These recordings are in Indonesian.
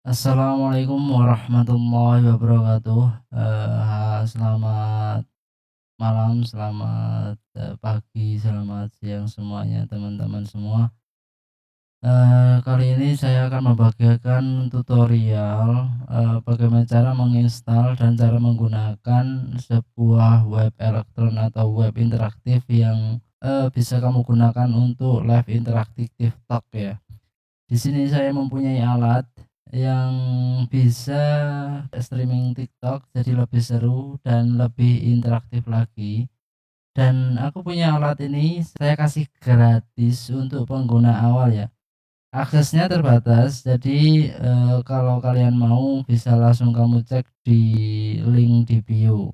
Assalamualaikum warahmatullahi wabarakatuh. Selamat malam, selamat, pagi, selamat siang semuanya teman-teman semua. Kali ini saya akan membagikan tutorial, bagaimana cara menginstal dan cara menggunakan sebuah web elektron atau web interaktif yang, bisa kamu gunakan untuk live interaktif TikTok ya. Di sini saya mempunyai alat yang bisa streaming TikTok jadi lebih seru dan lebih interaktif lagi. Dan aku punya alat ini saya kasih gratis untuk pengguna awal ya. Aksesnya terbatas, jadi, kalau kalian mau bisa langsung kamu cek di link di bio.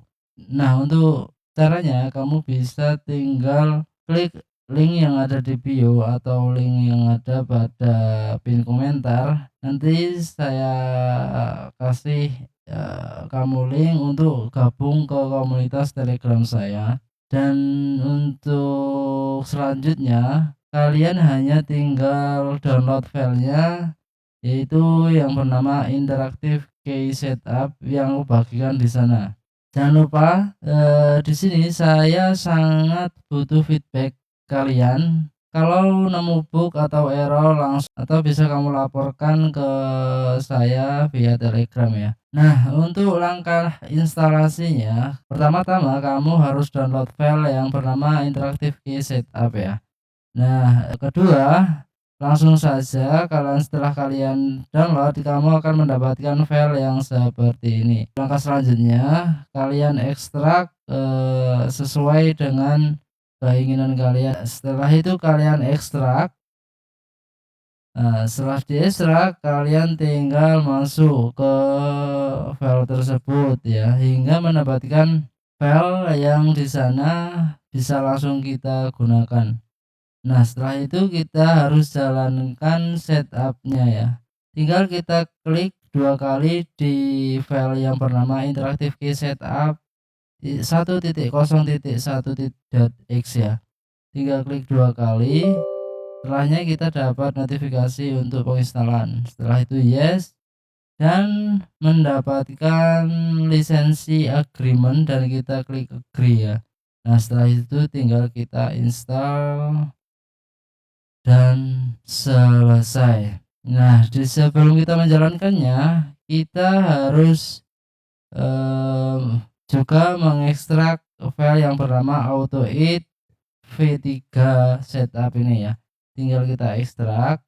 Nah, untuk caranya kamu bisa tinggal klik link yang ada di bio atau link yang ada pada pin komentar. Nanti saya kasih, kamu link untuk gabung ke komunitas Telegram saya. Dan untuk selanjutnya kalian hanya tinggal download filenya, yaitu yang bernama Interactive Key Setup yang aku bagikan di sana. Jangan lupa, di sini saya sangat butuh feedback kalian. Kalau nemu bug atau error langsung atau bisa kamu laporkan ke saya via Telegram ya. Nah, untuk langkah instalasinya, pertama-tama kamu harus download file yang bernama Interactive Key Setup ya. Nah, kedua, langsung saja setelah kalian download, kamu akan mendapatkan file yang seperti ini. Langkah selanjutnya, kalian ekstrak, sesuai dengan keinginan kalian. Setelah itu kalian ekstrak, setelah diekstrak kalian tinggal masuk ke file tersebut ya, hingga mendapatkan file yang di sana bisa langsung kita gunakan. Nah, setelah itu kita harus jalankan setupnya ya. Tinggal kita klik 2 kali di file yang bernama Interactive Key Setup 1.0.1.x ya. Tinggal klik 2 kali, setelahnya kita dapat notifikasi untuk penginstalan. Setelah itu yes, dan mendapatkan lisensi agreement dan kita klik agree ya. Nah, setelah itu tinggal kita install dan selesai. Nah, sebelum kita menjalankannya, kita harus, juga mengekstrak file yang bernama AutoIT V3 setup ini ya. Tinggal kita ekstrak,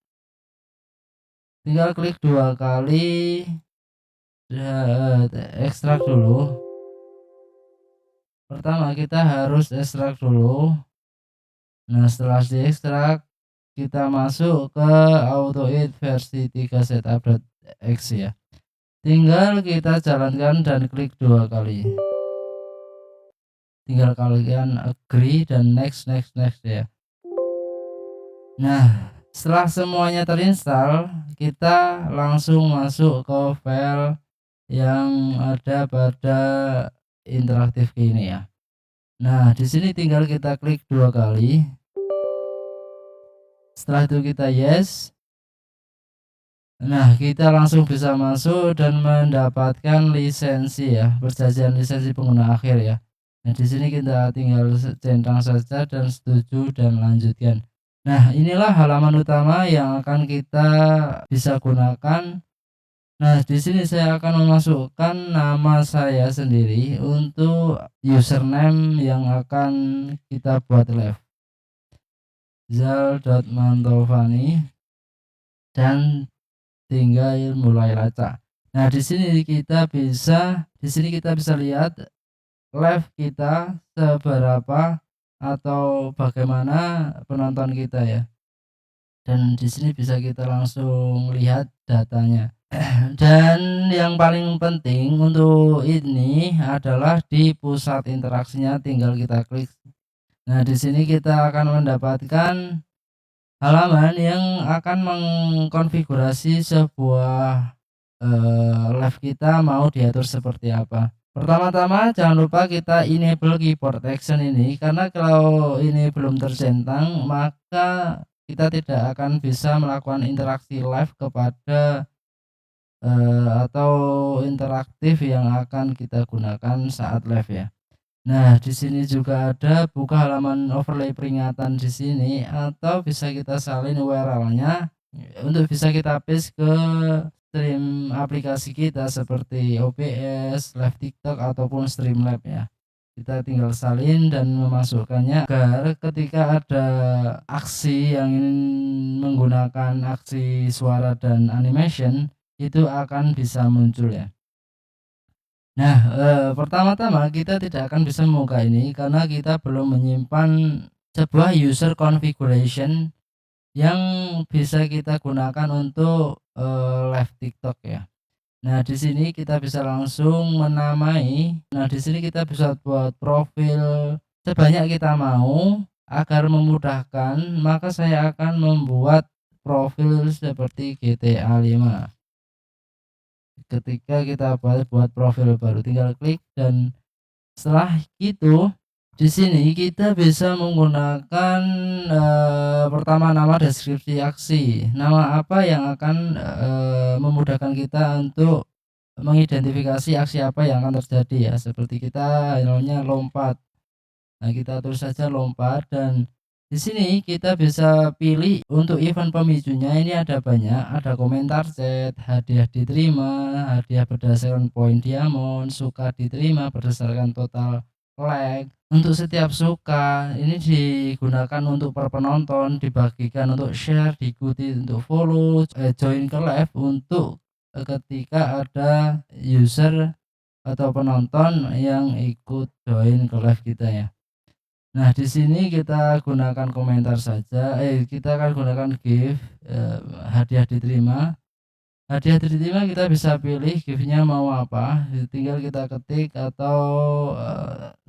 tinggal klik 2 kali, ekstrak dulu. Pertama kita harus ekstrak dulu. Nah, setelah diekstrak kita masuk ke AutoIT versi 3 setup.exe ya. Tinggal kita jalankan dan klik 2 kali. Tinggal kalian agree dan next next next ya. Nah, setelah semuanya terinstall, kita langsung masuk ke file yang ada pada interaktif ini ya. Nah, di sini tinggal kita klik 2 kali. Setelah itu kita yes. Nah, kita langsung bisa masuk dan mendapatkan lisensi ya, perjanjian lisensi pengguna akhir ya. Nah, di sini kita tinggal centang saja dan setuju dan lanjutkan. Nah, inilah halaman utama yang akan kita bisa gunakan. Nah, di sini saya akan memasukkan nama saya sendiri untuk username yang akan kita buat live. Zal.mantovani dan tinggal mulai lacak. Nah, di sini kita bisa lihat live kita seberapa atau bagaimana penonton kita ya. Dan di sini bisa kita langsung lihat datanya. Dan yang paling penting untuk ini adalah di pusat interaksinya tinggal kita klik. Nah, di sini kita akan mendapatkan halaman yang akan mengkonfigurasi sebuah, live kita mau diatur seperti apa. Pertama-tama jangan lupa kita enable keyboard action ini, karena kalau ini belum tercentang maka kita tidak akan bisa melakukan interaksi live kepada atau interaktif yang akan kita gunakan saat live ya. Nah, di sini juga ada buka halaman overlay peringatan di sini atau bisa kita salin URL-nya untuk bisa kita paste ke stream aplikasi kita seperti OBS, Live TikTok ataupun Streamlabs ya. Kita tinggal salin dan memasukkannya agar ketika ada aksi yang ingin menggunakan aksi suara dan animation itu akan bisa muncul ya. Nah, pertama-tama kita tidak akan bisa membuka ini karena kita belum menyimpan sebuah user configuration yang bisa kita gunakan untuk, live TikTok ya. Nah, di sini kita bisa langsung menamai. Nah, di sini kita bisa buat profil sebanyak kita mau agar memudahkan, maka saya akan membuat profil seperti GTA 5. Ketika kita buat profil baru tinggal klik dan setelah itu di sini kita bisa menggunakan, pertama nama deskripsi aksi, nama apa yang akan, memudahkan kita untuk mengidentifikasi aksi apa yang akan terjadi ya, seperti kita namanya lompat. Nah, kita tulis saja lompat dan di sini kita bisa pilih untuk event pemicunya ini ada banyak, ada komentar chat, hadiah diterima, hadiah berdasarkan poin diamond, suka diterima berdasarkan total like. Untuk setiap suka ini digunakan untuk per penonton, dibagikan untuk share, diikuti untuk follow, join ke live untuk ketika ada user atau penonton yang ikut join ke live kita ya. Nah, di sini kita gunakan komentar saja, kita akan gunakan gift, hadiah diterima. Hadiah diterima kita bisa pilih gift-nya mau apa, tinggal kita ketik atau,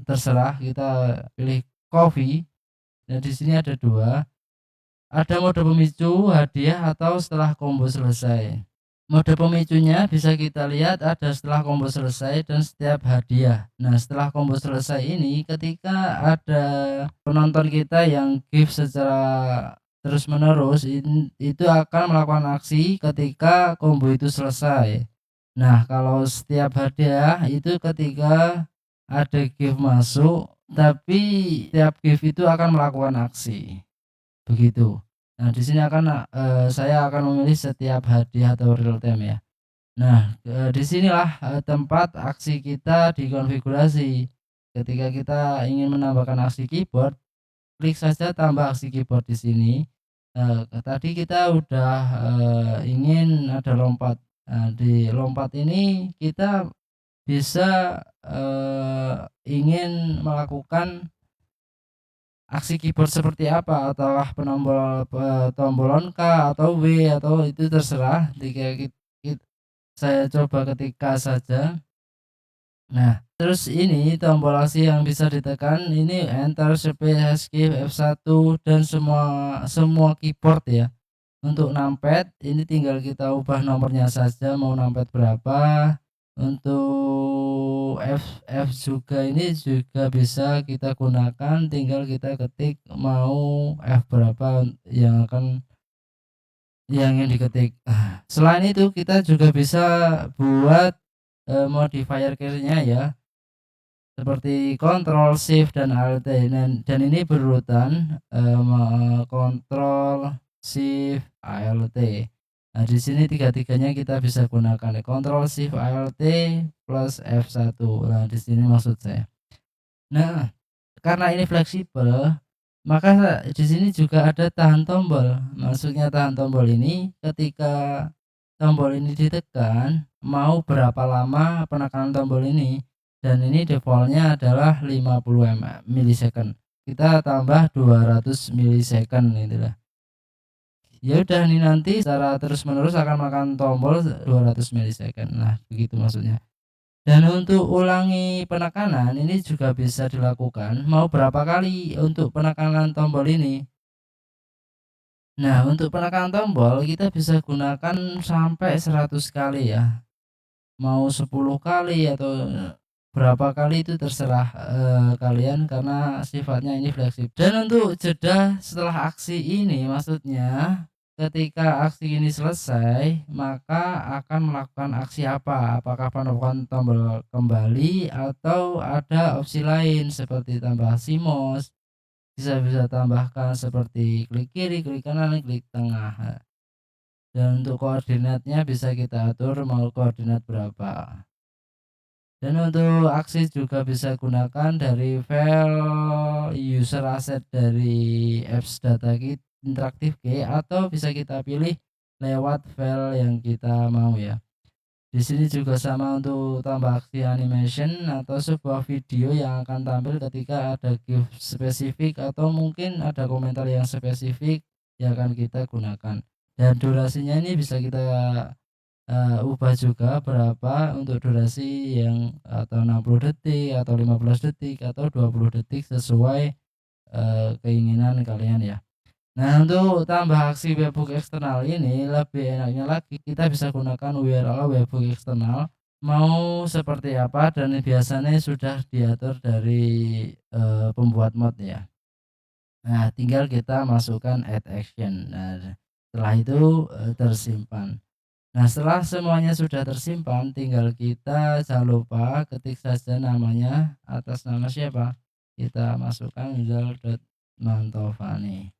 terserah kita pilih coffee. Dan di sini ada 2, ada mode pemicu, hadiah atau setelah combo selesai. Mode pemicunya bisa kita lihat ada setelah combo selesai dan setiap hadiah. Nah, setelah combo selesai ini ketika ada penonton kita yang gift secara terus-menerus itu akan melakukan aksi ketika combo itu selesai. Nah, kalau setiap hadiah itu ketika ada gift masuk, tapi setiap gift itu akan melakukan aksi, begitu. Nah, di sini saya akan memilih setiap hadiah atau real time ya. Nah, di sinilah, tempat aksi kita dikonfigurasi. Ketika kita ingin menambahkan aksi keyboard, klik saja tambah aksi keyboard di sini. Tadi kita udah, ingin ada lompat. Nah, di lompat ini kita bisa, ingin melakukan aksi keyboard seperti apa, ataukah tombol on K atau W atau itu terserah. Jika saya coba ketikkan saja. Nah, terus ini tombol aksi yang bisa ditekan ini enter, space, escape, F1 dan semua keyboard ya. Untuk numpad ini tinggal kita ubah nomornya saja mau numpad berapa. Untuk F juga ini juga bisa kita gunakan, tinggal kita ketik mau F berapa yang ingin diketik. Selain itu kita juga bisa buat, modifier key-nya ya, seperti Ctrl, Shift, dan Alt dan ini berurutan, Ctrl, Shift, Alt. Nah, di sini tiga-tiganya kita bisa gunakan ya, Ctrl, Shift, Alt, plus F1. Nah, di sini maksud saya. Nah, karena ini fleksibel, maka di sini juga ada tahan tombol. Maksudnya tahan tombol ini ketika tombol ini ditekan, mau berapa lama penekanan tombol ini, dan ini defaultnya adalah 50 milisecond. Kita tambah 200 milisecond itulah. Ya udah ini nanti secara terus-menerus akan makan tombol 200 milisecond. Nah, begitu maksudnya. Dan untuk ulangi penekanan ini juga bisa dilakukan mau berapa kali untuk penekanan tombol ini. Nah, untuk penekanan tombol kita bisa gunakan sampai 100 kali ya. Mau 10 kali atau berapa kali itu terserah, kalian karena sifatnya ini fleksibel. Dan untuk jeda setelah aksi ini maksudnya ketika aksi ini selesai, maka akan melakukan aksi apa? Apakah menekan tombol kembali atau ada opsi lain seperti tambah CMOS, bisa tambahkan seperti klik kiri, klik kanan, klik tengah. Dan untuk koordinatnya bisa kita atur mau koordinat berapa. Dan untuk aksi juga bisa gunakan dari file user asset dari apps data interaktif Key atau bisa kita pilih lewat file yang kita mau ya. Di sini juga sama untuk tambah aksi animation atau sebuah video yang akan tampil ketika ada GIF spesifik atau mungkin ada komentar yang spesifik yang akan kita gunakan. Dan durasinya ini bisa kita ubah juga berapa untuk durasi yang atau 60 detik atau 15 detik atau 20 detik sesuai keinginan kalian ya. Nah, untuk tambah aksi webhook eksternal ini lebih enaknya lagi kita bisa gunakan URL webhook eksternal mau seperti apa dan biasanya sudah diatur dari pembuat mod ya. Nah, tinggal kita masukkan add action. Nah, setelah itu tersimpan. Nah, setelah semuanya sudah tersimpan, tinggal kita jangan lupa ketik saja namanya atas nama siapa. Kita masukkan Mizal.mantovani.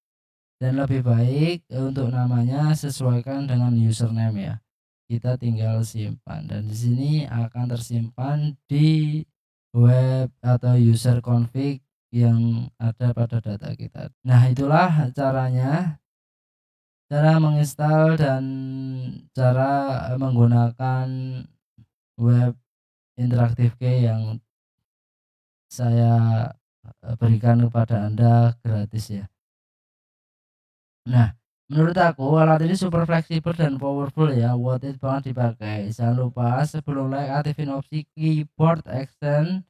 Dan lebih baik untuk namanya sesuaikan dengan username ya. Kita tinggal simpan dan di sini akan tersimpan di web atau user config yang ada pada data kita. Nah, itulah caranya. Cara menginstal dan cara menggunakan web interaktif Key yang saya berikan kepada Anda gratis ya. Nah, menurut aku alat ini super fleksibel dan powerful ya, worth it banget dipakai. Jangan lupa sebelum like aktifin opsi keyboard action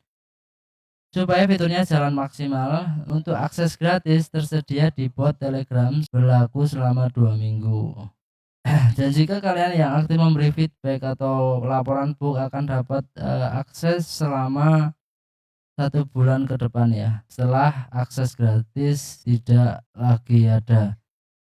supaya fiturnya jalan maksimal. Untuk akses gratis tersedia di bot Telegram berlaku selama 2 minggu. Dan jika kalian yang aktif memberi feedback atau laporan bug akan dapat akses selama 1 bulan ke depan ya. Setelah akses gratis tidak lagi ada.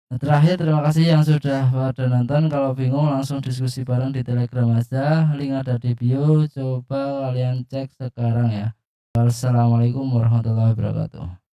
Nah, terakhir terima kasih yang sudah pada nonton. Kalau bingung langsung diskusi bareng di Telegram aja. Link ada di bio. Coba kalian cek sekarang ya. Wassalamualaikum warahmatullahi wabarakatuh.